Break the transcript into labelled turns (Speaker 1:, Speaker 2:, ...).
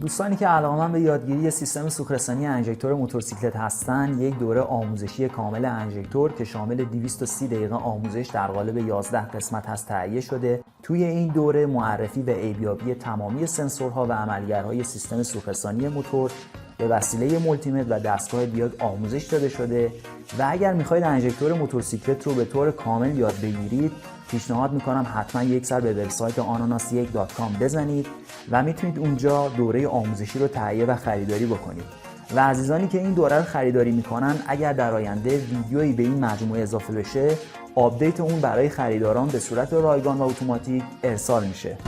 Speaker 1: دوستانی که علاقمند به یادگیری سیستم سوخت‌رسانی انژکتور موتورسیکلت هستن، یک دوره آموزشی کامل انژکتور که شامل 230 دقیقه آموزش در قالب 11 قسمت هست تهیه شده. توی این دوره معرفی به عیب‌یابی تمامی سنسورها و عملگرهای سیستم سوخت‌رسانی موتور به وسیله مولتیمتر و دستگاه دیاگ آموزش داده شده و اگر میخواید انژکتور موتورسیکلت رو به طور کامل یاد بگیرید، پیشنهاد میکنم حتما یک سر به وبسایت آناناس1.com بزنید و میتونید اونجا دوره آموزشی رو تهیه و خریداری بکنید. و عزیزانی که این دوره رو خریداری میکنن، اگر در آینده ویدیویی به این مجموعه اضافه بشه، آپدیت اون برای خریداران به صورت رایگان و اتوماتیک ارسال میشه.